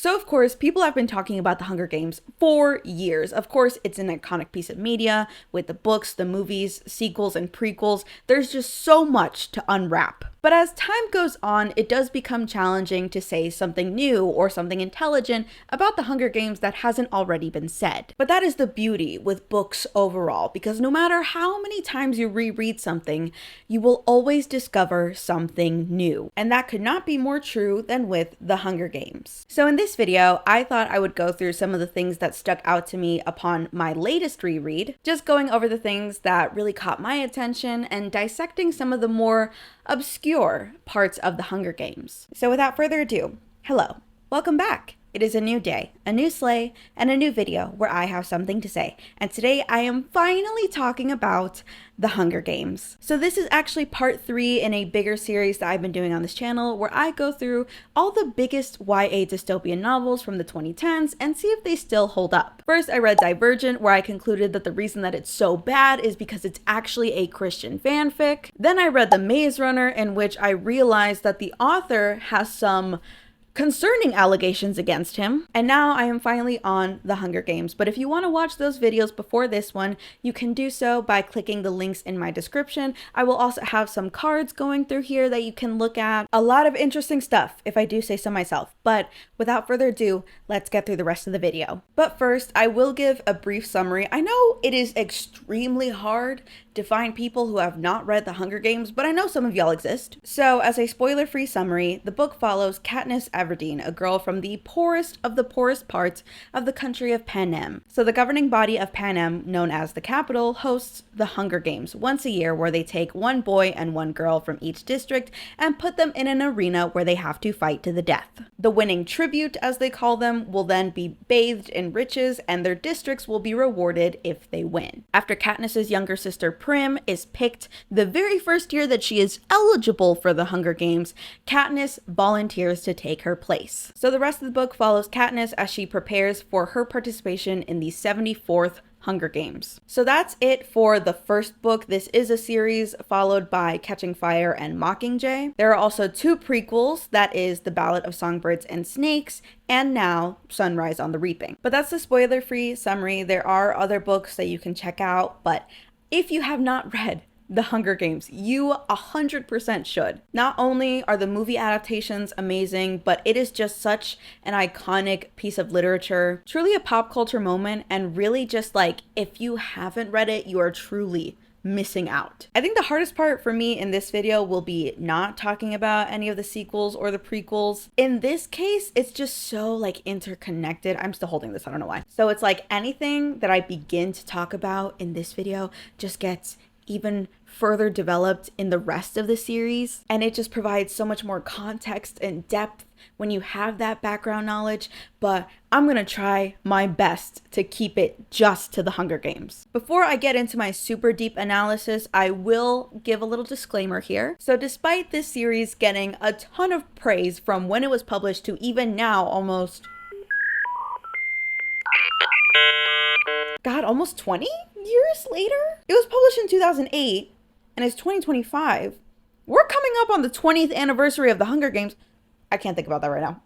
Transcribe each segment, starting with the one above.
So of course, people have been talking about The Hunger Games for years. Of course, it's an iconic piece of media with the books, the movies, sequels, and prequels. There's just so much to unwrap. But as time goes on, it does become challenging to say something new or something intelligent about The Hunger Games that hasn't already been said. But that is the beauty with books overall, because no matter how many times you reread something, you will always discover something new. And that could not be more true than with The Hunger Games. So in this video, I thought I would go through some of the things that stuck out to me upon my latest reread, just going over the things that really caught my attention and dissecting some of the more obscure parts of The Hunger Games. So without further ado, hello, welcome back. It is a new day, a new sleigh, and a new video where I have something to say. And today I am finally talking about The Hunger Games. So this is actually part 3 in a bigger series that I've been doing on this channel where I go through all the biggest YA dystopian novels from the 2010s and see if they still hold up. First, I read Divergent, where I concluded that the reason that it's so bad is because it's actually a Christian fanfic. Then I read The Maze Runner, in which I realized that the author has some concerning allegations against him. And now I am finally on The Hunger Games. But if you want to watch those videos before this one, you can do so by clicking the links in my description. I will also have some cards going through here that you can look at. A lot of interesting stuff, if I do say so myself. But without further ado, let's get through the rest of the video. But first, I will give a brief summary. I know it is extremely hard to find people who have not read The Hunger Games, but I know some of y'all exist. So as a spoiler-free summary, the book follows Katniss Everdeen, a girl from the poorest of the poorest parts of the country of Panem. So the governing body of Panem, known as the capital, hosts the Hunger Games once a year, where they take one boy and one girl from each district and put them in an arena where they have to fight to the death. The winning tribute, as they call them, will then be bathed in riches, and their districts will be rewarded if they win. After Katniss's younger sister Prim is picked the very first year that she is eligible for the Hunger Games, Katniss volunteers to take her place. So the rest of the book follows Katniss as she prepares for her participation in the 74th Hunger Games. So that's it for the first book. This is a series followed by Catching Fire and Mockingjay. There are also 2 prequels, that is The Ballad of Songbirds and Snakes, and now Sunrise on the Reaping. But that's the spoiler-free summary. There are other books that you can check out, but if you have not read The Hunger Games, you 100% should. Not only are the movie adaptations amazing, but it is just such an iconic piece of literature, truly a pop culture moment, and really just like, if you haven't read it, you are truly missing out. I think the hardest part for me in this video will be not talking about any of the sequels or the prequels. In this case, it's just so like interconnected. I'm still holding this, I don't know why. So it's like anything that I begin to talk about in this video just gets even further developed in the rest of the series, and it just provides so much more context and depth when you have that background knowledge, but I'm gonna try my best to keep it just to The Hunger Games. Before I get into my super deep analysis, I will give a little disclaimer here. So despite this series getting a ton of praise from when it was published to even now, almost 20 years later? It was published in 2008 and it's 2025. We're coming up on the 20th anniversary of The Hunger Games. I can't think about that right now.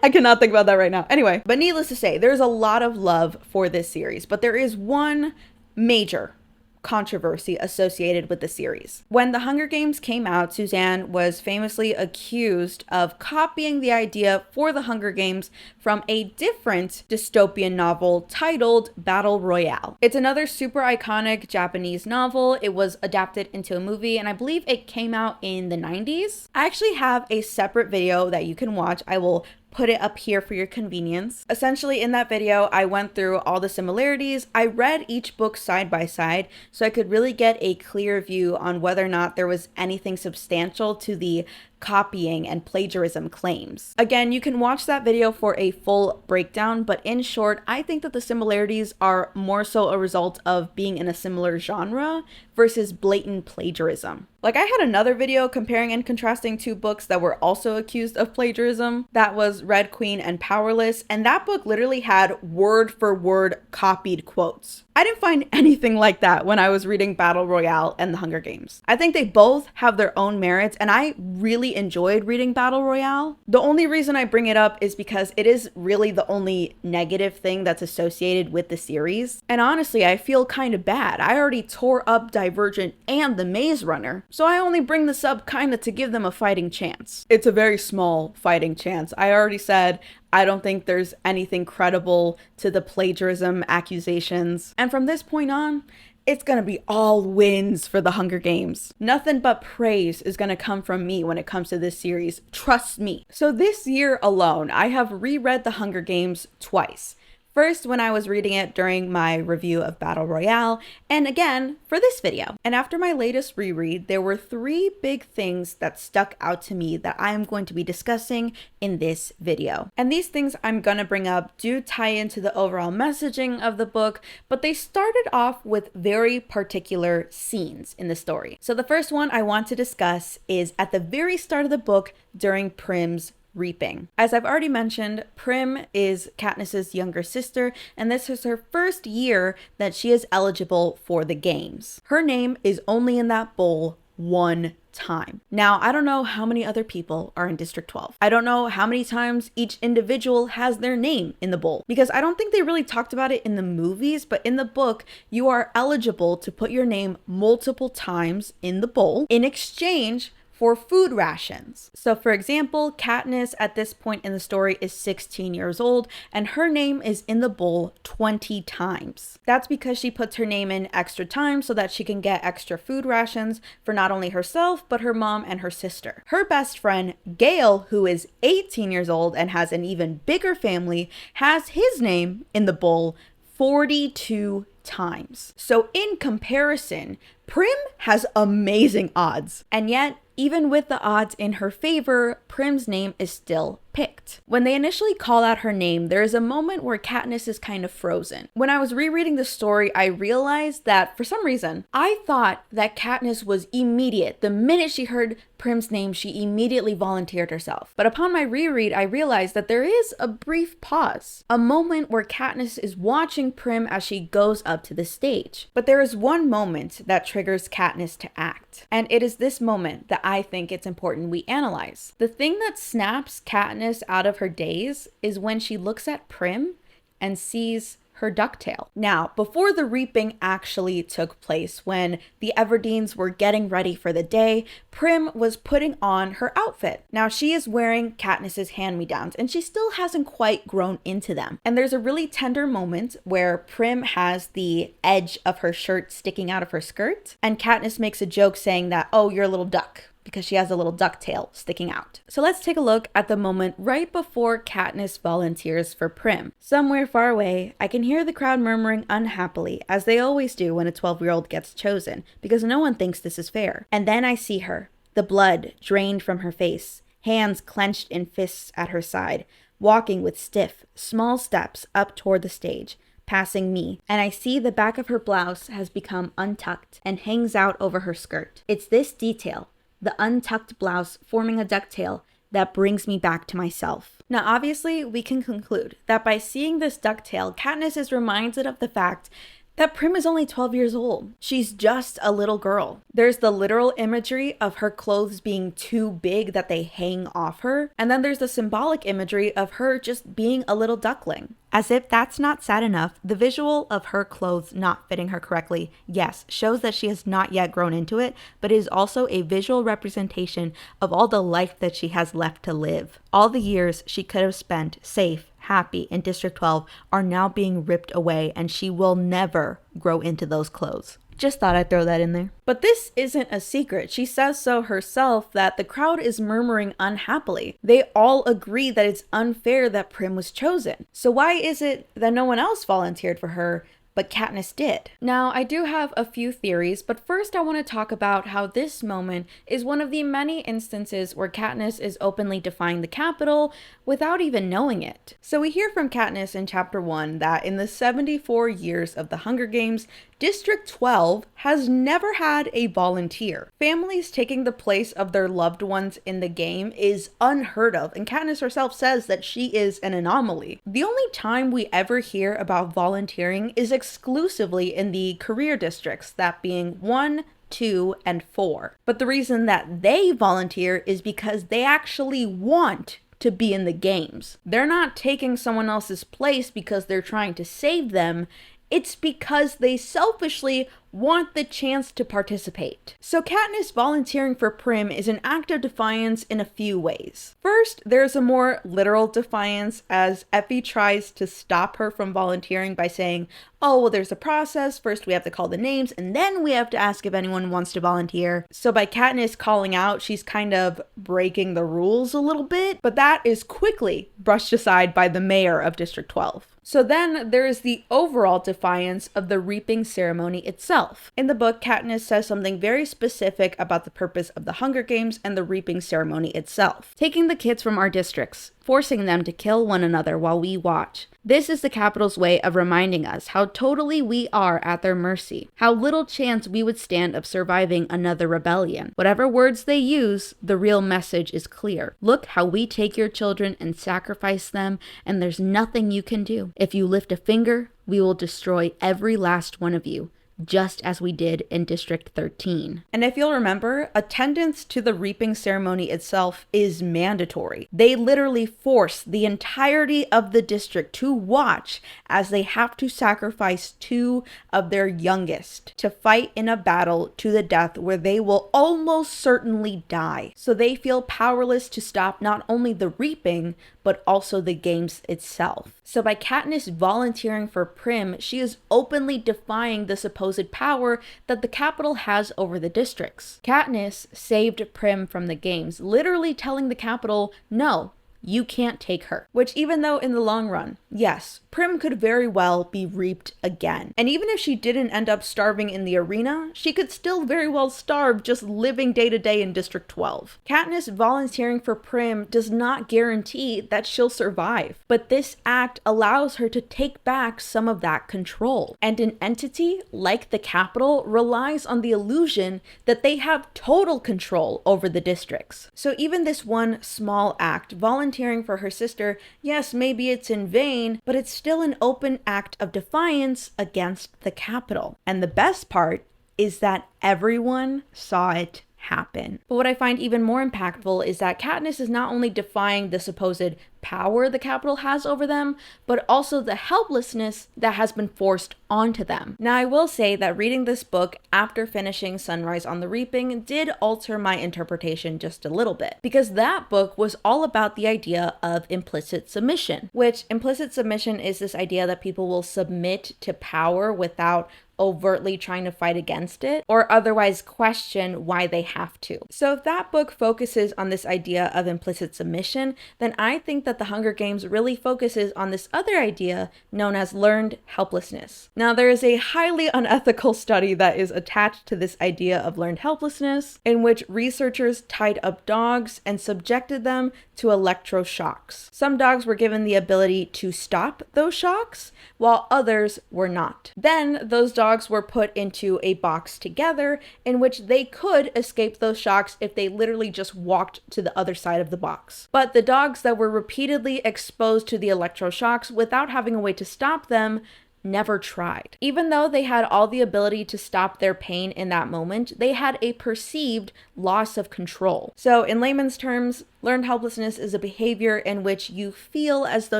I cannot think about that right now. Anyway, but needless to say, there's a lot of love for this series, but there is one major controversy associated with the series. When The Hunger Games came out, Suzanne was famously accused of copying the idea for The Hunger Games from a different dystopian novel titled Battle Royale. It's another super iconic Japanese novel. It was adapted into a movie, and I believe it came out in the 90s. I actually have a separate video that you can watch. I will put it up here for your convenience. Essentially, in that video, I went through all the similarities. I read each book side by side so I could really get a clear view on whether or not there was anything substantial to the copying and plagiarism claims. Again, you can watch that video for a full breakdown, but in short, I think that the similarities are more so a result of being in a similar genre versus blatant plagiarism. Like, I had another video comparing and contrasting 2 books that were also accused of plagiarism. That was Red Queen and Powerless, and that book literally had word for word copied quotes. I didn't find anything like that when I was reading Battle Royale and The Hunger Games. I think they both have their own merits, and I really really enjoyed reading Battle Royale. The only reason I bring it up is because it is really the only negative thing that's associated with the series. And honestly, I feel kind of bad. I already tore up Divergent and The Maze Runner, so I only bring this up kind of to give them a fighting chance. It's a very small fighting chance. I already said I don't think there's anything credible to the plagiarism accusations. And from this point on, it's gonna be all wins for the Hunger Games. Nothing but praise is gonna come from me when it comes to this series. Trust me. So this year alone, I have reread the Hunger Games twice. First, when I was reading it during my review of Battle Royale, and again for this video. And after my latest reread, there were 3 big things that stuck out to me that I am going to be discussing in this video. And these things I'm gonna bring up do tie into the overall messaging of the book, but they started off with very particular scenes in the story. So the first one I want to discuss is at the very start of the book during Prim's reaping. As I've already mentioned, Prim is Katniss's younger sister, and this is her first year that she is eligible for the games. Her name is only in that bowl 1 time. Now, I don't know how many other people are in District 12. I don't know how many times each individual has their name in the bowl, because I don't think they really talked about it in the movies, but in the book, you are eligible to put your name multiple times in the bowl in exchange for food rations. So for example, Katniss at this point in the story is 16 years old and her name is in the bowl 20 times. That's because she puts her name in extra times so that she can get extra food rations for not only herself, but her mom and her sister. Her best friend, Gale, who is 18 years old and has an even bigger family, has his name in the bowl 42 times. So in comparison, Prim has amazing odds, and yet even with the odds in her favor, Prim's name is still picked. When they initially call out her name, there is a moment where Katniss is kind of frozen. When I was rereading the story, I realized that for some reason, I thought that Katniss was immediate. The minute she heard Prim's name, she immediately volunteered herself. But upon my reread, I realized that there is a brief pause, a moment where Katniss is watching Prim as she goes up to the stage. But there is one moment that triggers Katniss to act. And it is this moment that I think it's important we analyze. The thing that snaps Katniss out of her daze is when she looks at Prim and sees her ducktail. Now, before the reaping actually took place, when the Everdeens were getting ready for the day, Prim was putting on her outfit. Now, she is wearing Katniss's hand-me-downs, and she still hasn't quite grown into them. And there's a really tender moment where Prim has the edge of her shirt sticking out of her skirt, and Katniss makes a joke saying that, "Oh, you're a little duck," because she has a little duck tail sticking out. So let's take a look at the moment right before Katniss volunteers for Prim. Somewhere far away, I can hear the crowd murmuring unhappily, as they always do when a 12-year-old gets chosen, because no one thinks this is fair. And then I see her, the blood drained from her face, hands clenched in fists at her side, walking with stiff, small steps up toward the stage, passing me, and I see the back of her blouse has become untucked and hangs out over her skirt. It's this detail, the untucked blouse forming a ducktail, that brings me back to myself. Now, obviously, we can conclude that by seeing this ducktail, Katniss is reminded of the fact that Prim is only 12 years old. She's just a little girl. There's the literal imagery of her clothes being too big that they hang off her, and then there's the symbolic imagery of her just being a little duckling. As if that's not sad enough, the visual of her clothes not fitting her correctly, yes, shows that she has not yet grown into it, but is also a visual representation of all the life that she has left to live. All the years she could have spent safe, happy in District 12 are now being ripped away, and she will never grow into those clothes. Just thought I'd throw that in there. But this isn't a secret. She says so herself that the crowd is murmuring unhappily. They all agree that it's unfair that Prim was chosen. So why is it that no one else volunteered for her, but Katniss did? Now, I do have a few theories, but first I want to talk about how this moment is one of the many instances where Katniss is openly defying the Capitol without even knowing it. So we hear from Katniss in Chapter 1 that in the 74 years of the Hunger Games, District 12 has never had a volunteer. Families taking the place of their loved ones in the game is unheard of, and Katniss herself says that she is an anomaly. The only time we ever hear about volunteering is exclusively in the career districts, that being 1, 2, and 4. But the reason that they volunteer is because they actually want to be in the games. They're not taking someone else's place because they're trying to save them. It's because they selfishly want the chance to participate. So Katniss volunteering for Prim is an act of defiance in a few ways. First, there's a more literal defiance as Effie tries to stop her from volunteering by saying, oh, well, there's a process. First, we have to call the names, and then we have to ask if anyone wants to volunteer. So by Katniss calling out, she's kind of breaking the rules a little bit, but that is quickly brushed aside by the mayor of District 12. So then there is the overall defiance of the reaping ceremony itself. In the book, Katniss says something very specific about the purpose of the Hunger Games and the reaping ceremony itself. Taking the kids from our districts, forcing them to kill one another while we watch. This is the Capitol's way of reminding us how totally we are at their mercy, how little chance we would stand of surviving another rebellion. Whatever words they use, the real message is clear. Look how we take your children and sacrifice them, and there's nothing you can do. If you lift a finger, we will destroy every last one of you, just as we did in District 13. And if you'll remember, attendance to the reaping ceremony itself is mandatory. They literally force the entirety of the district to watch as they have to sacrifice 2 of their youngest to fight in a battle to the death where they will almost certainly die. So they feel powerless to stop not only the reaping, but also the games itself. So by Katniss volunteering for Prim, she is openly defying the supposed power that the Capitol has over the districts. Katniss saved Prim from the games, literally telling the Capitol, no, you can't take her. Which, even though in the long run, yes, Prim could very well be reaped again. And even if she didn't end up starving in the arena, she could still very well starve just living day to day in District 12. Katniss volunteering for Prim does not guarantee that she'll survive, but this act allows her to take back some of that control. And an entity like the Capitol relies on the illusion that they have total control over the districts. So even this one small act, volunteering for her sister, yes, maybe it's in vain, but it's still an open act of defiance against the Capitol. And the best part is that everyone saw it happen. But what I find even more impactful is that Katniss is not only defying the supposed power the Capitol has over them, but also the helplessness that has been forced onto them. Now, I will say that reading this book after finishing Sunrise on the Reaping did alter my interpretation just a little bit, because that book was all about the idea of implicit submission, which implicit submission is this idea that people will submit to power without overtly trying to fight against it or otherwise question why they have to. So if that book focuses on this idea of implicit submission, then I think that the Hunger Games really focuses on this other idea known as learned helplessness. Now, there is a highly unethical study that is attached to this idea of learned helplessness, in which researchers tied up dogs and subjected them to electroshocks. Some dogs were given the ability to stop those shocks, while others were not. Then those dogs were put into a box together in which they could escape those shocks if they literally just walked to the other side of the box. But the dogs that were repeatedly exposed to the electroshocks without having a way to stop them never tried. Even though they had all the ability to stop their pain in that moment, they had a perceived loss of control. So in layman's terms, learned helplessness is a behavior in which you feel as though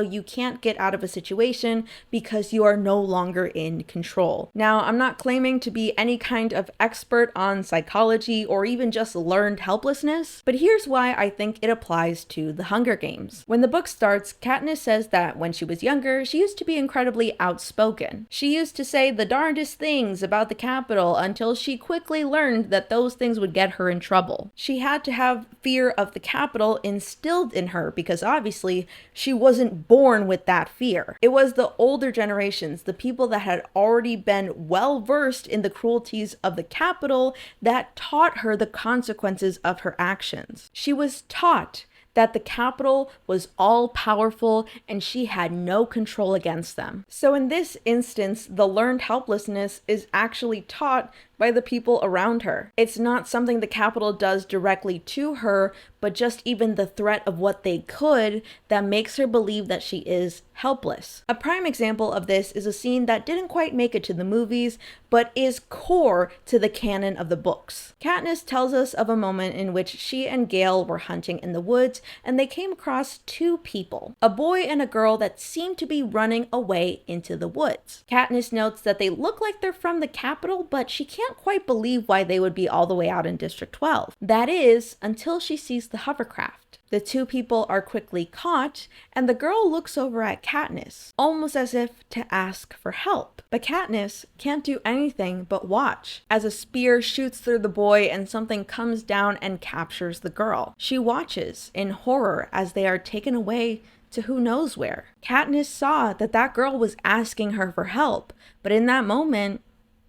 you can't get out of a situation because you are no longer in control. Now, I'm not claiming to be any kind of expert on psychology or even just learned helplessness, but here's why I think it applies to the Hunger Games. When the book starts, Katniss says that when she was younger, she used to be incredibly outspoken. She used to say the darndest things about the Capitol until she quickly learned that those things would get her in trouble. She had to have fear of the Capitol instilled in her because obviously she wasn't born with that fear. It was the older generations, the people that had already been well versed in the cruelties of the Capitol, that taught her the consequences of her actions. She was taught that the Capitol was all-powerful and she had no control against them. So in this instance, the learned helplessness is actually taught by the people around her. It's not something the Capitol does directly to her, but just even the threat of what they could that makes her believe that she is helpless. A prime example of this is a scene that didn't quite make it to the movies, but is core to the canon of the books. Katniss tells us of a moment in which she and Gale were hunting in the woods, and they came across two people, a boy and a girl that seemed to be running away into the woods. Katniss notes that they look like they're from the capital, but she can't quite believe why they would be all the way out in District 12. That is, until she sees the hovercraft. The two people are quickly caught, and the girl looks over at Katniss, almost as if to ask for help. But Katniss can't do anything but watch as a spear shoots through the boy and something comes down and captures the girl. She watches in horror as they are taken away to who knows where. Katniss saw that that girl was asking her for help, but in that moment,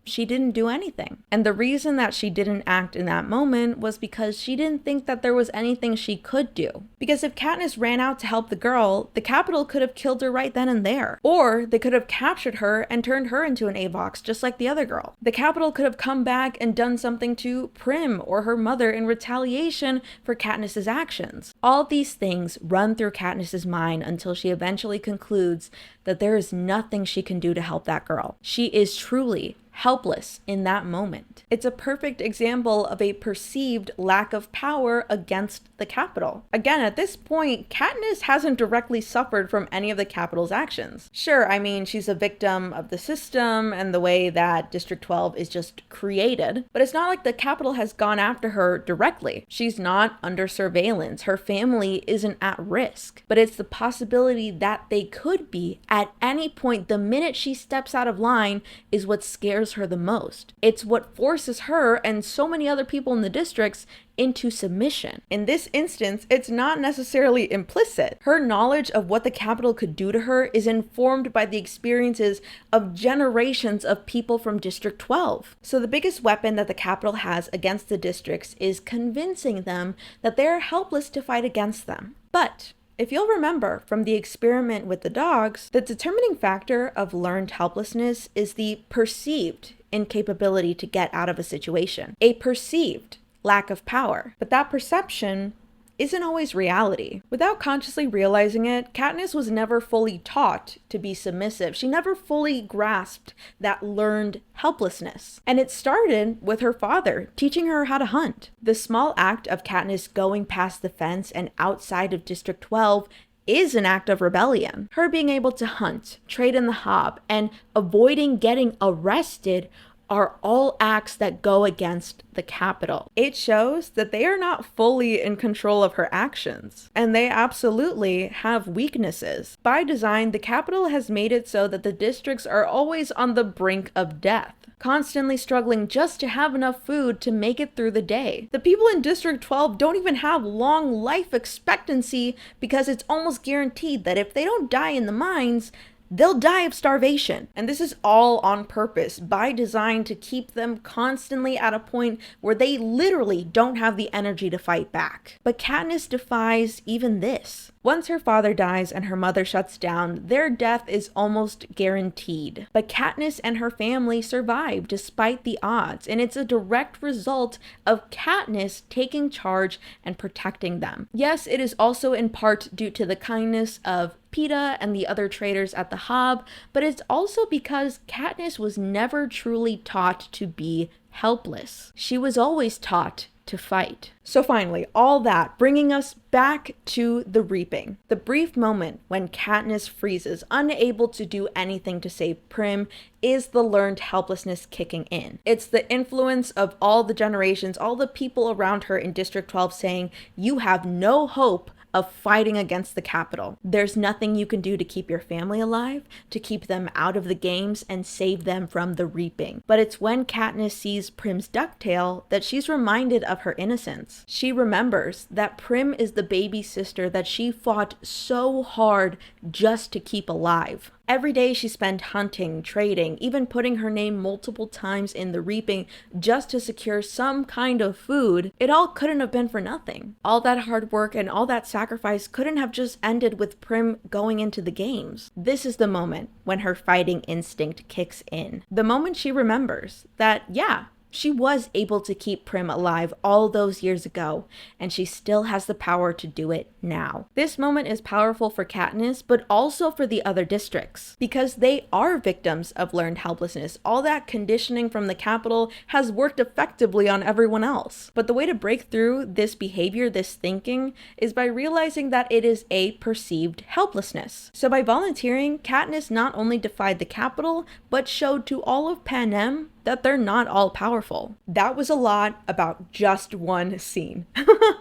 she didn't do anything. And the reason that she didn't act in that moment was because she didn't think that there was anything she could do. Because if Katniss ran out to help the girl, the Capitol could have killed her right then and there. Or they could have captured her and turned her into an Avox just like the other girl. The Capitol could have come back and done something to Prim or her mother in retaliation for Katniss's actions. All these things run through Katniss's mind until she eventually concludes that there is nothing she can do to help that girl. She is truly helpless in that moment. It's a perfect example of a perceived lack of power against the Capitol. Again, at this point, Katniss hasn't directly suffered from any of the Capitol's actions. Sure, I mean, she's a victim of the system and the way that District 12 is just created, but it's not like the Capitol has gone after her directly. She's not under surveillance. Her family isn't at risk, but it's the possibility that they could be at any point the minute she steps out of line is what scares her the most. It's what forces her and so many other people in the districts into submission. In this instance, it's not necessarily implicit. Her knowledge of what the Capitol could do to her is informed by the experiences of generations of people from District 12. So the biggest weapon that the Capitol has against the districts is convincing them that they're helpless to fight against them. But if you'll remember from the experiment with the dogs, the determining factor of learned helplessness is the perceived incapability to get out of a situation, a perceived lack of power. But that perception isn't always reality. Without consciously realizing it, Katniss was never fully taught to be submissive. She never fully grasped that learned helplessness. And it started with her father teaching her how to hunt. The small act of Katniss going past the fence and outside of District 12 is an act of rebellion. Her being able to hunt, trade in the hob, and avoiding getting arrested are all acts that go against the Capitol. It shows that they are not fully in control of her actions, and they absolutely have weaknesses. By design, the Capitol has made it so that the districts are always on the brink of death, constantly struggling just to have enough food to make it through the day. The people in District 12 don't even have long life expectancy because it's almost guaranteed that if they don't die in the mines, they'll die of starvation. And this is all on purpose, by design, to keep them constantly at a point where they literally don't have the energy to fight back. But Katniss defies even this. Once her father dies and her mother shuts down, their death is almost guaranteed. But Katniss and her family survive despite the odds, and it's a direct result of Katniss taking charge and protecting them. Yes, it is also in part due to the kindness of Peeta and the other traitors at the Hob, but it's also because Katniss was never truly taught to be helpless. She was always taught to fight. So finally, all that bringing us back to the reaping. The brief moment when Katniss freezes, unable to do anything to save Prim, is the learned helplessness kicking in. It's the influence of all the generations, all the people around her in District 12 saying, you have no hope of fighting against the Capitol. There's nothing you can do to keep your family alive, to keep them out of the games and save them from the reaping. But it's when Katniss sees Prim's ducktail that she's reminded of her innocence. She remembers that Prim is the baby sister that she fought so hard just to keep alive. Every day she spent hunting, trading, even putting her name multiple times in the reaping just to secure some kind of food. It all couldn't have been for nothing. All that hard work and all that sacrifice couldn't have just ended with Prim going into the games. This is the moment when her fighting instinct kicks in. The moment she remembers that, yeah, She was able to keep Prim alive all those years ago, and she still has the power to do it now. This moment is powerful for Katniss, but also for the other districts, because they are victims of learned helplessness. All that conditioning from the Capitol has worked effectively on everyone else. But the way to break through this behavior, this thinking, is by realizing that it is a perceived helplessness. So by volunteering, Katniss not only defied the Capitol, but showed to all of Panem that they're not all powerful. That was a lot about just one scene.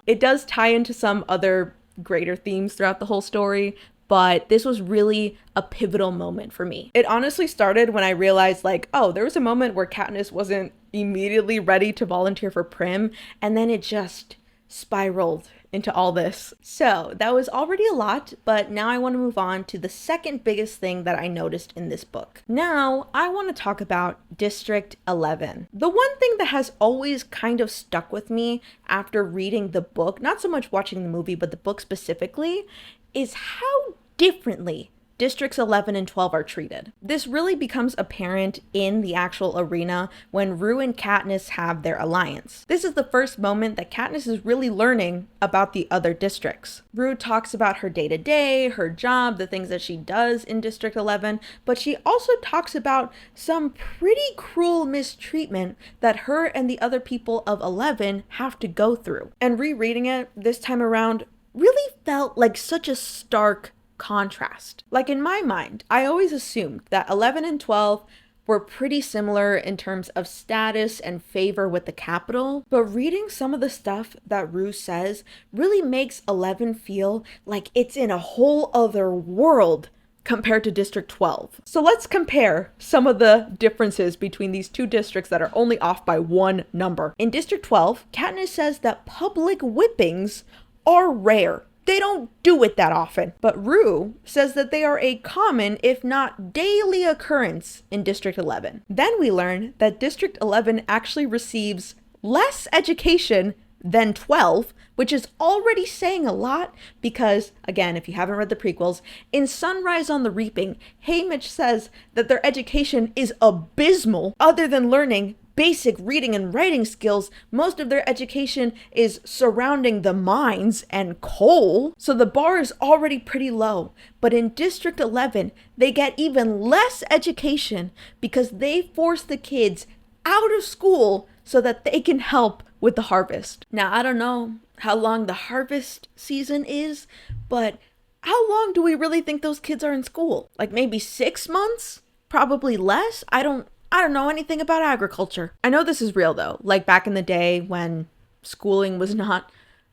It does tie into some other greater themes throughout the whole story, but this was really a pivotal moment for me. It honestly started when I realized, like, oh, there was a moment where Katniss wasn't immediately ready to volunteer for Prim, and then it just spiraled into all this. So that was already a lot, but now I want to move on to the second biggest thing that I noticed in this book. Now I want to talk about District 11. The one thing that has always kind of stuck with me after reading the book, not so much watching the movie, but the book specifically, is how differently Districts 11 and 12 are treated. This really becomes apparent in the actual arena when Rue and Katniss have their alliance. This is the first moment that Katniss is really learning about the other districts. Rue talks about her day-to-day, her job, the things that she does in District 11, but she also talks about some pretty cruel mistreatment that her and the other people of 11 have to go through. And rereading it this time around really felt like such a stark contrast. Like in my mind, I always assumed that 11 and 12 were pretty similar in terms of status and favor with the Capitol, but reading some of the stuff that Rue says really makes 11 feel like it's in a whole other world compared to District 12. So let's compare some of the differences between these two districts that are only off by one number. In District 12, Katniss says that public whippings are rare. They don't do it that often. But Rue says that they are a common, if not daily occurrence in District 11. Then we learn that District 11 actually receives less education than 12, which is already saying a lot because, again, if you haven't read the prequels, in Sunrise on the Reaping, Haymitch says that their education is abysmal. Other than learning basic reading and writing skills, most of their education is surrounding the mines and coal. So the bar is already pretty low. But in District 11, they get even less education because they force the kids out of school so that they can help with the harvest. Now, I don't know how long the harvest season is, but how long do we really think those kids are in school? Like maybe 6 months? Probably less? I don't know anything about agriculture. I know this is real though, like back in the day when schooling was not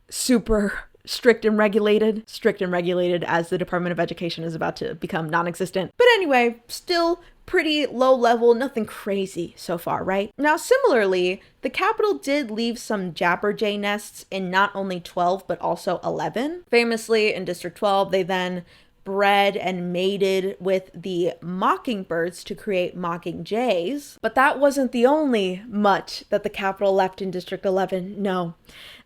super strict and regulated as the Department of Education is about to become non-existent. But anyway, still pretty low level, nothing crazy so far, right? Now, similarly, the Capitol did leave some Jabberjay nests in not only 12, but also 11. Famously, in District 12, they then bred and mated with the mockingbirds to create mockingjays. But that wasn't the only mutt that the Capitol left in District 11. No,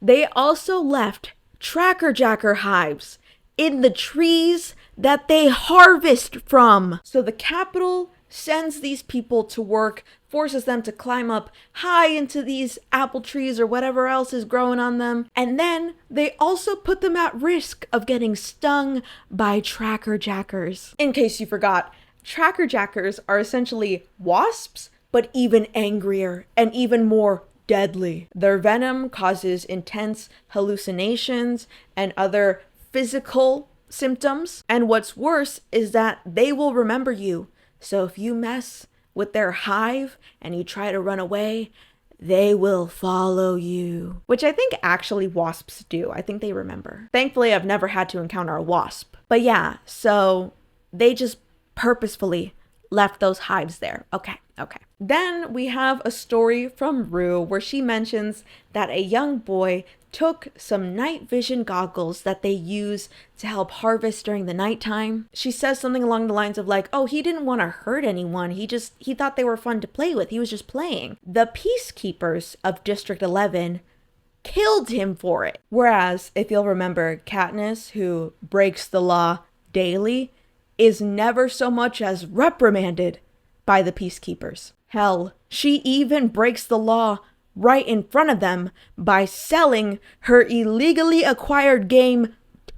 they also left trackerjacker hives in the trees that they harvest from. So the Capitol sends these people to work, forces them to climb up high into these apple trees or whatever else is growing on them. And then they also put them at risk of getting stung by trackerjackers. In case you forgot, trackerjackers are essentially wasps, but even angrier and even more deadly. Their venom causes intense hallucinations and other physical symptoms. And what's worse is that they will remember you. So if you mess with their hive and you try to run away, they will follow you. Which I think actually wasps do. I think they remember. Thankfully, I've never had to encounter a wasp. But yeah, so they just purposefully left those hives there. Okay. Then we have a story from Rue where she mentions that a young boy took some night vision goggles that they use to help harvest during the nighttime. She says something along the lines of like, oh, he didn't want to hurt anyone. He thought they were fun to play with. He was just playing. The peacekeepers of District 11 killed him for it. Whereas, if you'll remember, Katniss, who breaks the law daily, is never so much as reprimanded by the peacekeepers. Hell, she even breaks the law right in front of them by selling her illegally acquired game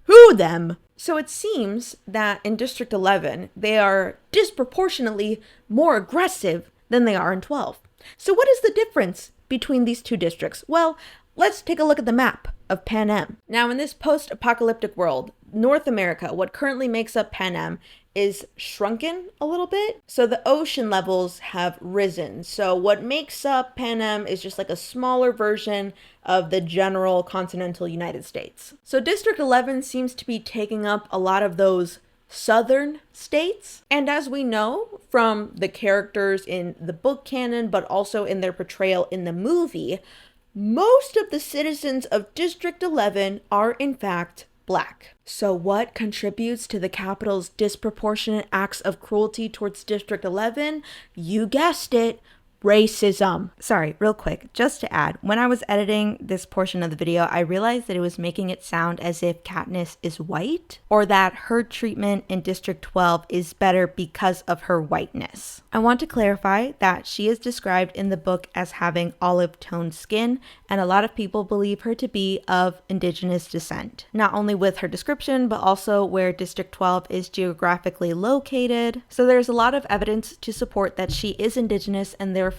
to them. So it seems that in District 11, they are disproportionately more aggressive than they are in 12. So what is the difference between these two districts? Well, let's take a look at the map of Panem. Now, in this post-apocalyptic world, North America, what currently makes up Panem, is shrunken a little bit. So the ocean levels have risen. So what makes up Panem is just like a smaller version of the general continental United States. So District 11 seems to be taking up a lot of those southern states. And as we know from the characters in the book canon, but also in their portrayal in the movie, most of the citizens of District 11 are in fact Black. So what contributes to the Capitol's disproportionate acts of cruelty towards District 11? You guessed it. Racism. Sorry, real quick, just to add, when I was editing this portion of the video, I realized that it was making it sound as if Katniss is white, or that her treatment in District 12 is better because of her whiteness. I want to clarify that she is described in the book as having olive-toned skin, and a lot of people believe her to be of indigenous descent. Not only with her description, but also where District 12 is geographically located. So there's a lot of evidence to support that she is indigenous and therefore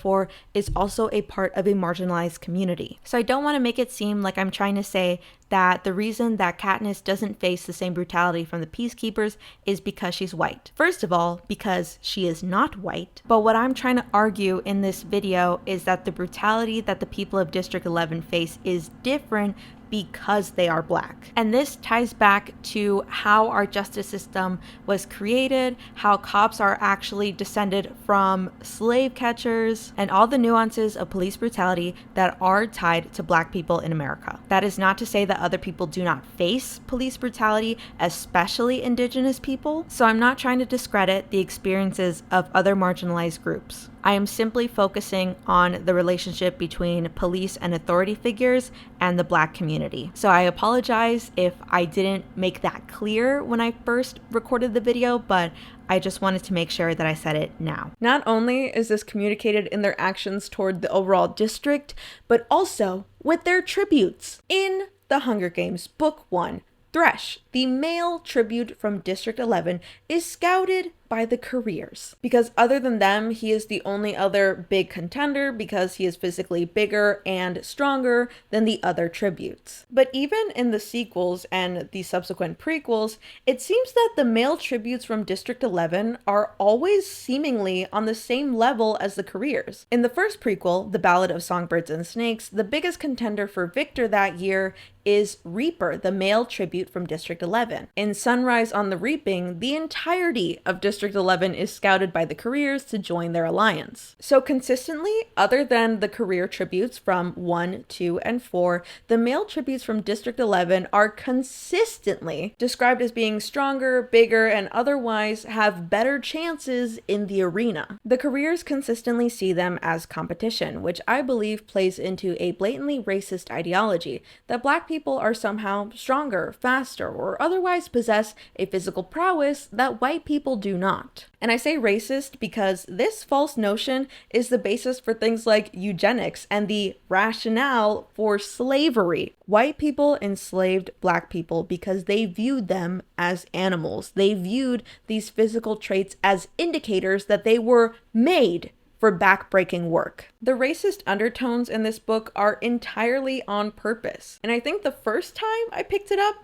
is also a part of a marginalized community. So I don't want to make it seem like I'm trying to say that the reason that Katniss doesn't face the same brutality from the peacekeepers is because she's white. First of all, because she is not white. But what I'm trying to argue in this video is that the brutality that the people of District 11 face is different because they are Black. And this ties back to how our justice system was created, how cops are actually descended from slave catchers, and all the nuances of police brutality that are tied to Black people in America. That is not to say that other people do not face police brutality, especially Indigenous people. So I'm not trying to discredit the experiences of other marginalized groups. I am simply focusing on the relationship between police and authority figures and the Black community. So I apologize if I didn't make that clear when I first recorded the video, but I just wanted to make sure that I said it now. Not only is this communicated in their actions toward the overall district, but also with their tributes. In The Hunger Games, Book 1, Thresh, the male tribute from District 11, is scouted by the careers. Because other than them, he is the only other big contender because he is physically bigger and stronger than the other tributes. But even in the sequels and the subsequent prequels, it seems that the male tributes from District 11 are always seemingly on the same level as the careers. In the first prequel, The Ballad of Songbirds and Snakes, the biggest contender for victor that year is Reaper, the male tribute from District 11. In Sunrise on the Reaping, the entirety of District 11 is scouted by the careers to join their alliance. So consistently, other than the career tributes from 1, 2, and 4, the male tributes from District 11 are consistently described as being stronger, bigger, and otherwise have better chances in the arena. The careers consistently see them as competition, which I believe plays into a blatantly racist ideology that Black people are somehow stronger, faster, or otherwise possess a physical prowess that white people do not. And I say racist because this false notion is the basis for things like eugenics and the rationale for slavery. White people enslaved Black people because they viewed them as animals. They viewed these physical traits as indicators that they were made for backbreaking work. The racist undertones in this book are entirely on purpose. And I think the first time I picked it up,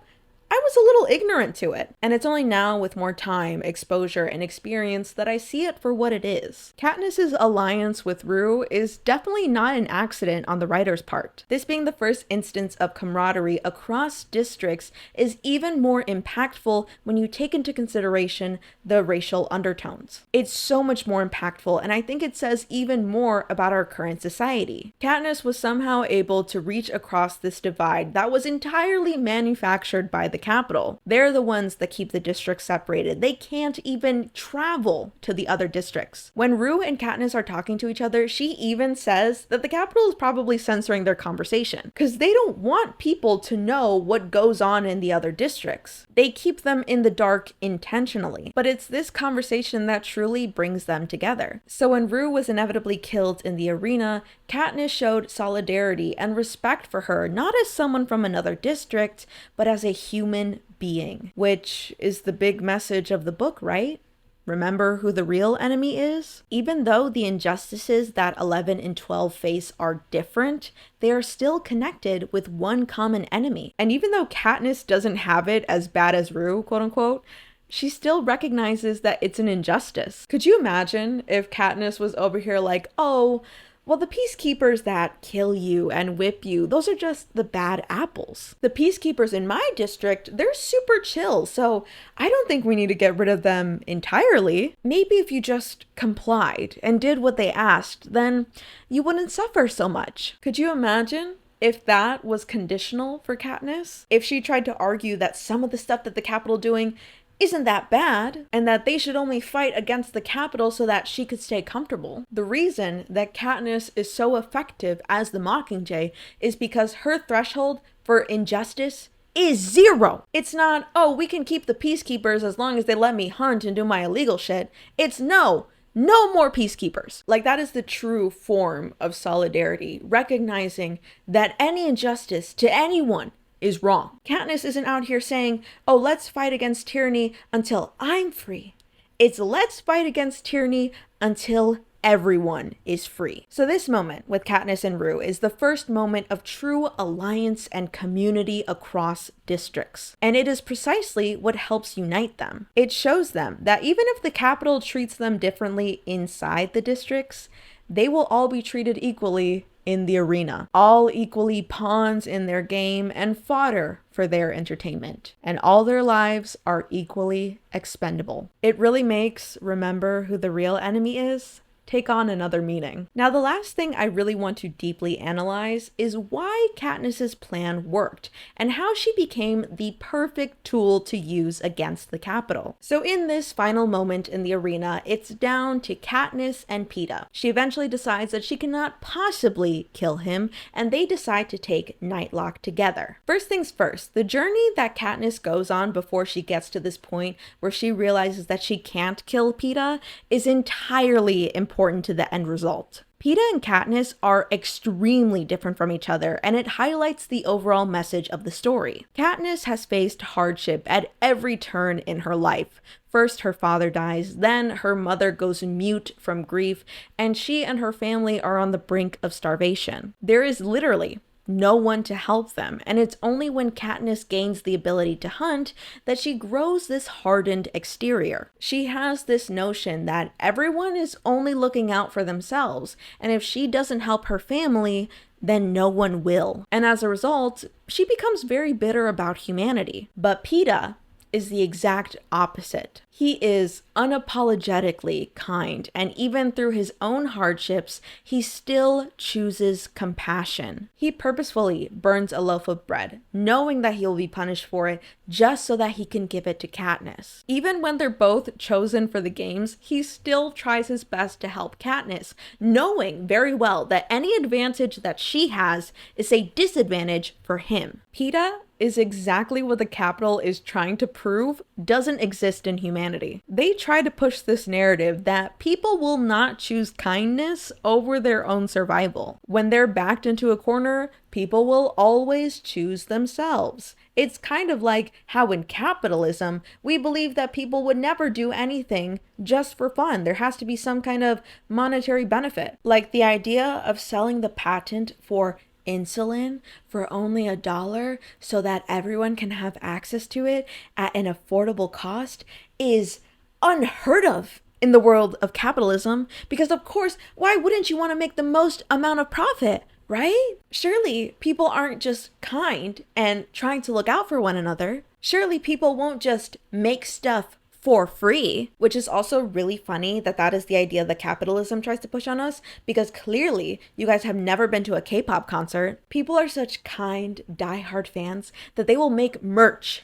I was a little ignorant to it. And it's only now with more time, exposure, and experience that I see it for what it is. Katniss's alliance with Rue is definitely not an accident on the writer's part. This being the first instance of camaraderie across districts is even more impactful when you take into consideration the racial undertones. It's so much more impactful, and I think it says even more about our current society. Katniss was somehow able to reach across this divide that was entirely manufactured by the capital. They're the ones that keep the districts separated. They can't even travel to the other districts. When Rue and Katniss are talking to each other, she even says that the capital is probably censoring their conversation because they don't want people to know what goes on in the other districts. They keep them in the dark intentionally, but it's this conversation that truly brings them together. So when Rue was inevitably killed in the arena, Katniss showed solidarity and respect for her, not as someone from another district, but as a human being, which is the big message of the book, right? Remember who the real enemy is? Even though the injustices that 11 and 12 face are different, they are still connected with one common enemy. And even though Katniss doesn't have it as bad as Rue, quote unquote, she still recognizes that it's an injustice. Could you imagine if Katniss was over here like, oh, well, the peacekeepers that kill you and whip you, those are just the bad apples. The peacekeepers in my district, they're super chill, so I don't think we need to get rid of them entirely. Maybe if you just complied and did what they asked, then you wouldn't suffer so much. Could you imagine if that was conditional for Katniss? If she tried to argue that some of the stuff that the Capitol doing isn't that bad, and that they should only fight against the Capitol so that she could stay comfortable. The reason that Katniss is so effective as the Mockingjay is because her threshold for injustice is 0. It's not, oh, we can keep the peacekeepers as long as they let me hunt and do my illegal shit. It's no more peacekeepers. Like, that is the true form of solidarity, recognizing that any injustice to anyone is wrong. Katniss isn't out here saying, oh, let's fight against tyranny until I'm free. It's let's fight against tyranny until everyone is free. So this moment with Katniss and Rue is the first moment of true alliance and community across districts. And it is precisely what helps unite them. It shows them that even if the Capitol treats them differently inside the districts, they will all be treated equally in the arena, all equally pawns in their game and fodder for their entertainment, and all their lives are equally expendable. It really makes remember who the real enemy is take on another meaning. Now, the last thing I really want to deeply analyze is why Katniss's plan worked and how she became the perfect tool to use against the Capitol. So in this final moment in the arena, it's down to Katniss and Peeta. She eventually decides that she cannot possibly kill him, and they decide to take Nightlock together. First things first, the journey that Katniss goes on before she gets to this point where she realizes that she can't kill Peeta is entirely important to the end result. Peeta and Katniss are extremely different from each other, and it highlights the overall message of the story. Katniss has faced hardship at every turn in her life. First, her father dies, then her mother goes mute from grief, and she and her family are on the brink of starvation. There is literally no one to help them, and it's only when Katniss gains the ability to hunt that she grows this hardened exterior. She has this notion that everyone is only looking out for themselves, and if she doesn't help her family, then no one will. And as a result, she becomes very bitter about humanity. But Peeta is the exact opposite. He is unapologetically kind, and even through his own hardships, he still chooses compassion. He purposefully burns a loaf of bread, knowing that he'll be punished for it, just so that he can give it to Katniss. Even when they're both chosen for the games, he still tries his best to help Katniss, knowing very well that any advantage that she has is a disadvantage for him. Peeta is exactly what the Capitol is trying to prove doesn't exist in humanity. They try to push this narrative that people will not choose kindness over their own survival. When they're backed into a corner, people will always choose themselves. It's kind of like how in capitalism, we believe that people would never do anything just for fun. There has to be some kind of monetary benefit. Like the idea of selling the patent for insulin for only $1 so that everyone can have access to it at an affordable cost is unheard of in the world of capitalism, because of course, why wouldn't you want to make the most amount of profit, right? Surely people aren't just kind and trying to look out for one another. Surely people won't just make stuff for free, which is also really funny that that is the idea that capitalism tries to push on us, because clearly you guys have never been to a K-pop concert. People are such kind, diehard fans that they will make merch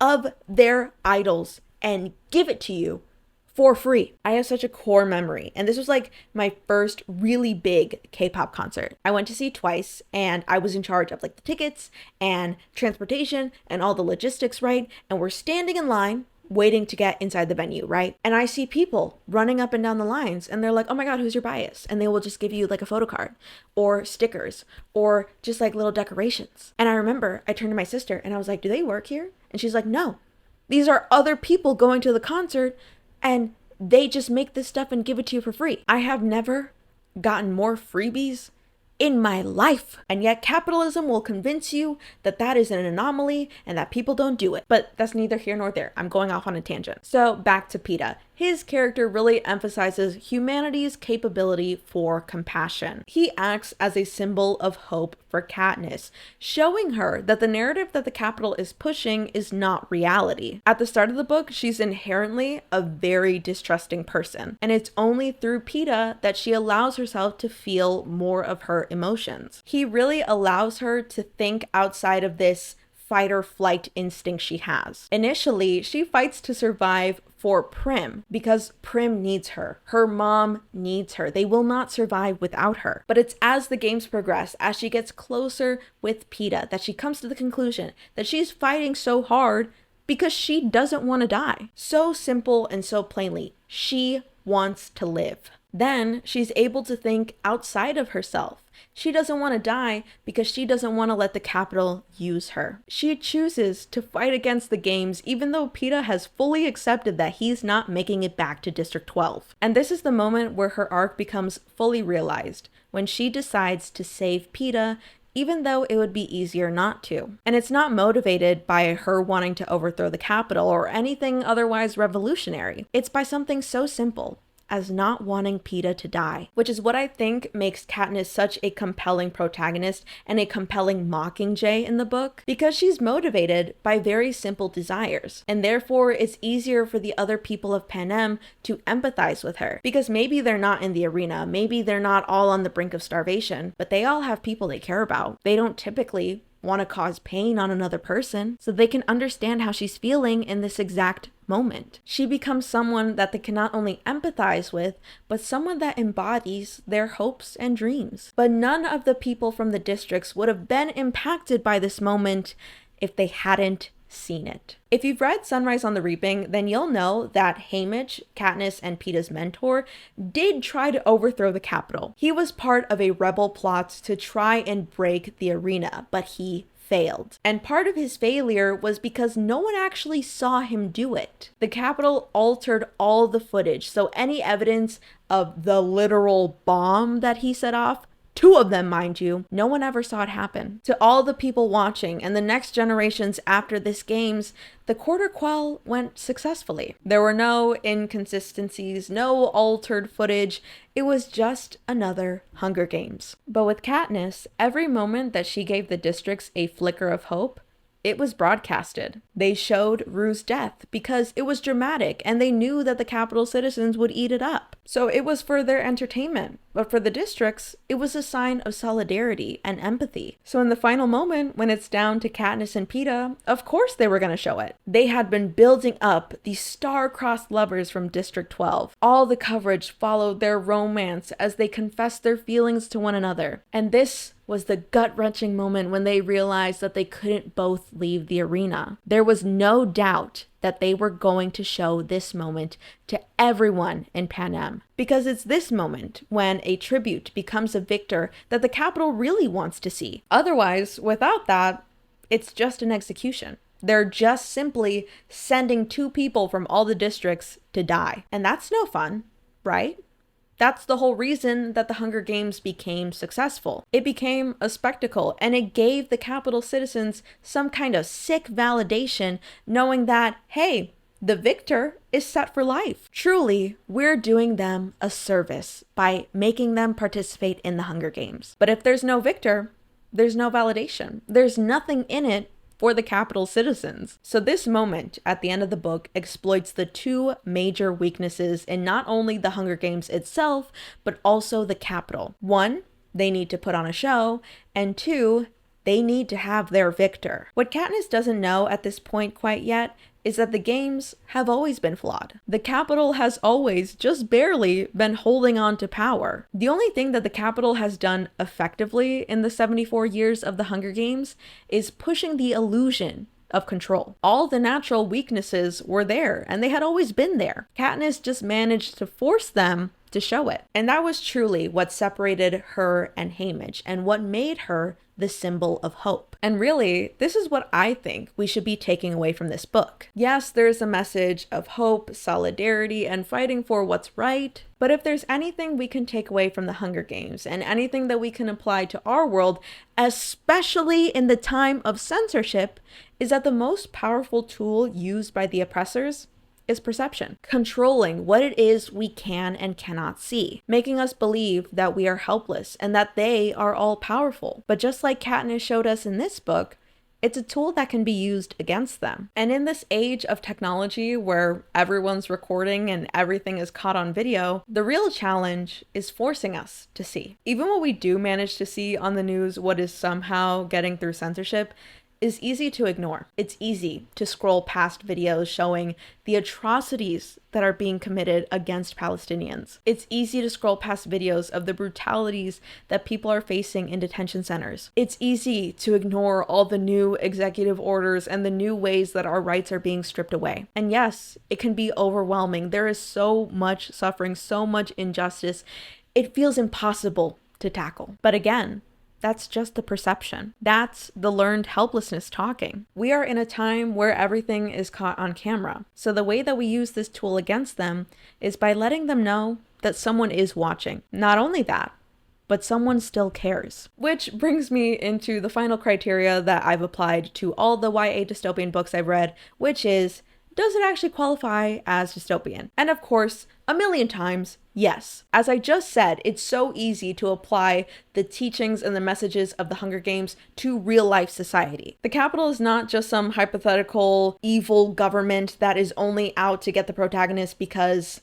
of their idols and give it to you for free. I have such a core memory, and this was like my first really big K-pop concert. I went to see twice, and I was in charge of like the tickets and transportation and all the logistics, right? And we're standing in line waiting to get inside the venue, right? And I see people running up and down the lines, and they're like, oh my God, who's your bias? And they will just give you like a photo card or stickers or just like little decorations. And I remember I turned to my sister and I was like, do they work here? And she's like, no, these are other people going to the concert and they just make this stuff and give it to you for free. I have never gotten more freebies in my life. And yet capitalism will convince you that that is an anomaly and that people don't do it. But that's neither here nor there. I'm going off on a tangent. So back to Peeta. His character really emphasizes humanity's capability for compassion. He acts as a symbol of hope for Katniss, showing her that the narrative that the Capitol is pushing is not reality. At the start of the book, she's inherently a very distrusting person, and it's only through Peeta that she allows herself to feel more of her emotions. He really allows her to think outside of this fight or flight instinct she has. Initially, she fights to survive for Prim because Prim needs her. Her mom needs her. They will not survive without her. But it's as the games progress, as she gets closer with Peeta, that she comes to the conclusion that she's fighting so hard because she doesn't want to die. So simple and so plainly, she wants to live. Then she's able to think outside of herself. She doesn't want to die because she doesn't want to let the Capitol use her. She chooses to fight against the games even though Peeta has fully accepted that he's not making it back to District 12. And this is the moment where her arc becomes fully realized, when she decides to save Peeta even though it would be easier not to. And it's not motivated by her wanting to overthrow the Capitol or anything otherwise revolutionary. It's by something so simple as not wanting Peeta to die, which is what I think makes Katniss such a compelling protagonist and a compelling Mockingjay in the book, because she's motivated by very simple desires, and therefore it's easier for the other people of Panem to empathize with her, because maybe they're not in the arena, maybe they're not all on the brink of starvation, but they all have people they care about. They don't typically want to cause pain on another person, so they can understand how she's feeling in this exact moment. She becomes someone that they can not only empathize with, but someone that embodies their hopes and dreams. But none of the people from the districts would have been impacted by this moment if they hadn't seen it. If you've read Sunrise on the Reaping, then you'll know that Haymitch, Katniss and Peeta's mentor, did try to overthrow the Capitol. He was part of a rebel plot to try and break the arena, but he failed. And part of his failure was because no one actually saw him do it. The Capitol altered all the footage, so any evidence of the literal bomb that he set off, 2 of them, mind you, no one ever saw it happen. To all the people watching and the next generations after this games, the Quarter Quell went successfully. There were no inconsistencies, no altered footage. It was just another Hunger Games. But with Katniss, every moment that she gave the districts a flicker of hope, it was broadcasted. They showed Rue's death because it was dramatic and they knew that the Capitol citizens would eat it up. So it was for their entertainment. But for the districts, it was a sign of solidarity and empathy. So in the final moment, when it's down to Katniss and Peeta, of course they were going to show it. They had been building up these star-crossed lovers from District 12. All the coverage followed their romance as they confessed their feelings to one another. And this was the gut-wrenching moment when they realized that they couldn't both leave the arena. There was no doubt that they were going to show this moment to everyone in Panem. Because it's this moment when a tribute becomes a victor that the Capitol really wants to see. Otherwise, without that, it's just an execution. They're just simply sending 2 people from all the districts to die. And that's no fun, right? That's the whole reason that the Hunger Games became successful. It became a spectacle, and it gave the Capitol citizens some kind of sick validation, knowing that, hey, the victor is set for life. Truly, we're doing them a service by making them participate in the Hunger Games. But if there's no victor, there's no validation. There's nothing in it for the Capitol citizens. So this moment at the end of the book exploits the 2 major weaknesses in not only the Hunger Games itself, but also the Capitol. 1, they need to put on a show, and 2, They need to have their victor. What Katniss doesn't know at this point quite yet is that the games have always been flawed. The Capitol has always, just barely, been holding on to power. The only thing that the Capitol has done effectively in the 74 years of the Hunger Games is pushing the illusion of control. All the natural weaknesses were there, and they had always been there. Katniss just managed to force them to show it. And that was truly what separated her and Haymitch, and what made her the symbol of hope. And really, this is what I think we should be taking away from this book. Yes, there's a message of hope, solidarity, and fighting for what's right. But if there's anything we can take away from the Hunger Games, and anything that we can apply to our world, especially in the time of censorship, is that the most powerful tool used by the oppressors is perception, controlling what it is we can and cannot see, making us believe that we are helpless and that they are all powerful. But just like Katniss showed us in this book, it's a tool that can be used against them. And in this age of technology where everyone's recording and everything is caught on video, the real challenge is forcing us to see. Even when we do manage to see on the news what is somehow getting through censorship, is easy to ignore. It's easy to scroll past videos showing the atrocities that are being committed against Palestinians. It's easy to scroll past videos of the brutalities that people are facing in detention centers. It's easy to ignore all the new executive orders and the new ways that our rights are being stripped away. And yes, it can be overwhelming. There is so much suffering, so much injustice. It feels impossible to tackle. But again, that's just the perception. That's the learned helplessness talking. We are in a time where everything is caught on camera. So the way that we use this tool against them is by letting them know that someone is watching. Not only that, but someone still cares. Which brings me into the final criteria that I've applied to all the YA dystopian books I've read, which is, does it actually qualify as dystopian? And of course, a million times, yes. As I just said, it's so easy to apply the teachings and the messages of the Hunger Games to real life society. The Capitol is not just some hypothetical evil government that is only out to get the protagonist because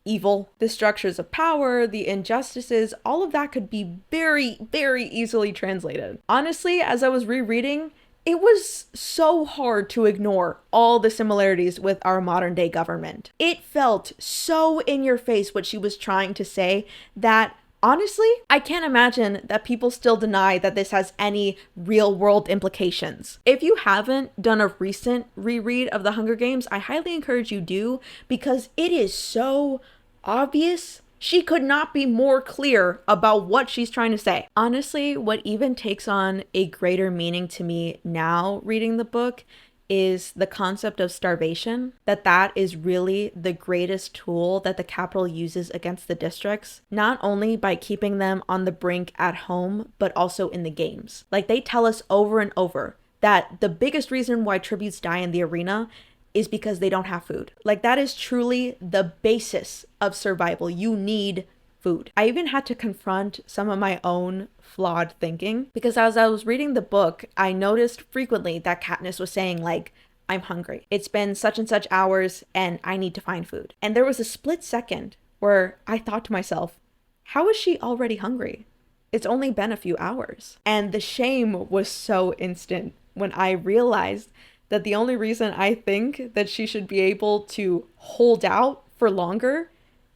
evil. The structures of power, the injustices, all of that could be very, very easily translated. Honestly, as I was rereading, it was so hard to ignore all the similarities with our modern day government. It felt so in your face what she was trying to say that honestly, I can't imagine that people still deny that this has any real world implications. If you haven't done a recent reread of The Hunger Games, I highly encourage you do, because it is so obvious. She could not be more clear about what she's trying to say. Honestly, what even takes on a greater meaning to me now reading the book is the concept of starvation, that is really the greatest tool that the Capitol uses against the districts, not only by keeping them on the brink at home, but also in the games. Like, they tell us over and over that the biggest reason why tributes die in the arena is because they don't have food. Like, that is truly the basis of survival. You need food. I even had to confront some of my own flawed thinking, because as I was reading the book, I noticed frequently that Katniss was saying, like, I'm hungry. It's been such and such hours and I need to find food. And there was a split second where I thought to myself, how is she already hungry? It's only been a few hours. And the shame was so instant when I realized that the only reason I think that she should be able to hold out for longer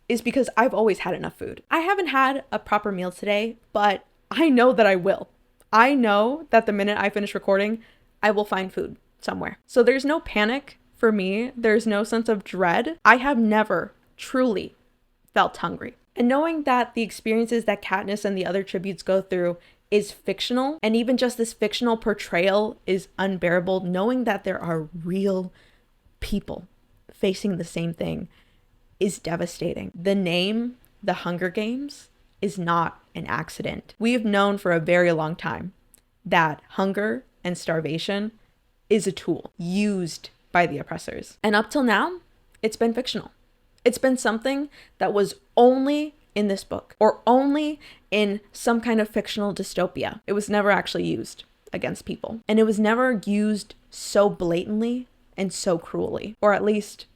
is because I've always had enough food. I haven't had a proper meal today, but I know that I will. I know that the minute I finish recording, I will find food somewhere. So there's no panic for me. There's no sense of dread. I have never truly felt hungry. And knowing that the experiences that Katniss and the other tributes go through is fictional, and even just this fictional portrayal is unbearable, knowing that there are real people facing the same thing is devastating. The name, The Hunger Games, is not an accident. We have known for a very long time that hunger and starvation is a tool used by the oppressors. And up till now, it's been fictional. It's been something that was only in this book, or only in some kind of fictional dystopia. It was never actually used against people. And it was never used so blatantly and so cruelly. Or at least,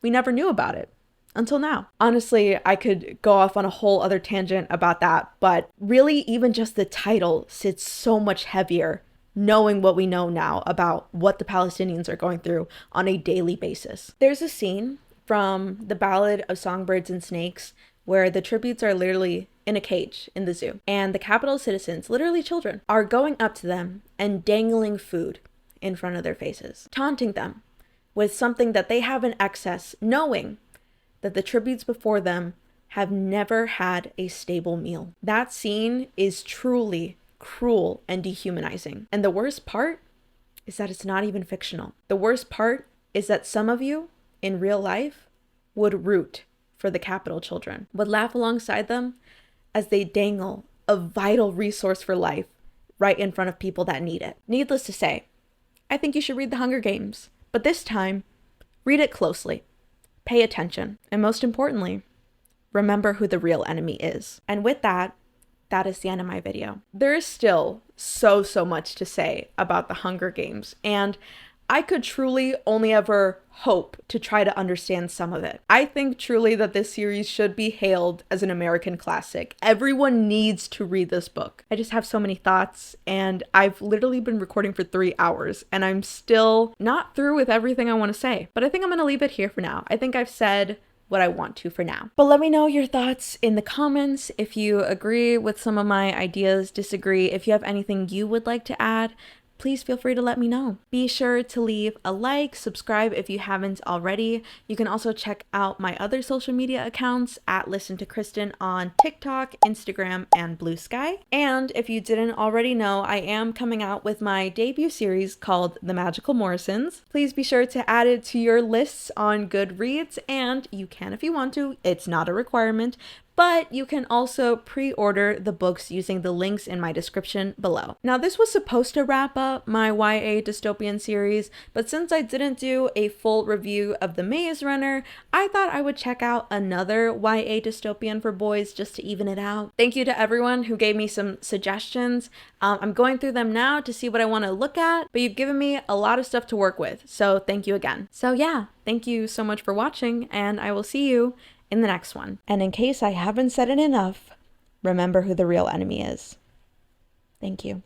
we never knew about it until now. Honestly, I could go off on a whole other tangent about that, but really even just the title sits so much heavier knowing what we know now about what the Palestinians are going through on a daily basis. There's a scene from The Ballad of Songbirds and Snakes where the tributes are literally in a cage in the zoo, and the Capitol citizens, literally children, are going up to them and dangling food in front of their faces, taunting them with something that they have in excess, knowing that the tributes before them have never had a stable meal. That scene is truly cruel and dehumanizing. And the worst part is that it's not even fictional. The worst part is that some of you in real life would root for the Capitol children, would laugh alongside them as they dangle a vital resource for life right in front of people that need it. Needless to say, I think you should read The Hunger Games, but this time, read it closely, pay attention, and most importantly, remember who the real enemy is. And with that, that is the end of my video. There is still so much to say about The Hunger Games, and I could truly only ever hope to try to understand some of it. I think truly that this series should be hailed as an American classic. Everyone needs to read this book. I just have so many thoughts, and I've literally been recording for 3 hours, and I'm still not through with everything I want to say. But I think I'm going to leave it here for now. I think I've said what I want to for now. But let me know your thoughts in the comments if you agree with some of my ideas, disagree. If you have anything you would like to add, please feel free to let me know. Be sure to leave a like, subscribe if you haven't already. You can also check out my other social media accounts at Listen to Kristen on TikTok, Instagram, and BlueSky. And if you didn't already know, I am coming out with my debut series called The Magical Morrisons. Please be sure to add it to your lists on Goodreads, and you can if you want to. It's not a requirement, but you can also pre-order the books using the links in my description below. Now, this was supposed to wrap up my YA dystopian series, but since I didn't do a full review of The Maze Runner, I thought I would check out another YA dystopian for boys just to even it out. Thank you to everyone who gave me some suggestions. I'm going through them now to see what I want to look at, but you've given me a lot of stuff to work with, so thank you again. So yeah, thank you so much for watching, and I will see you in the next one. And in case I haven't said it enough, remember who the real enemy is. Thank you.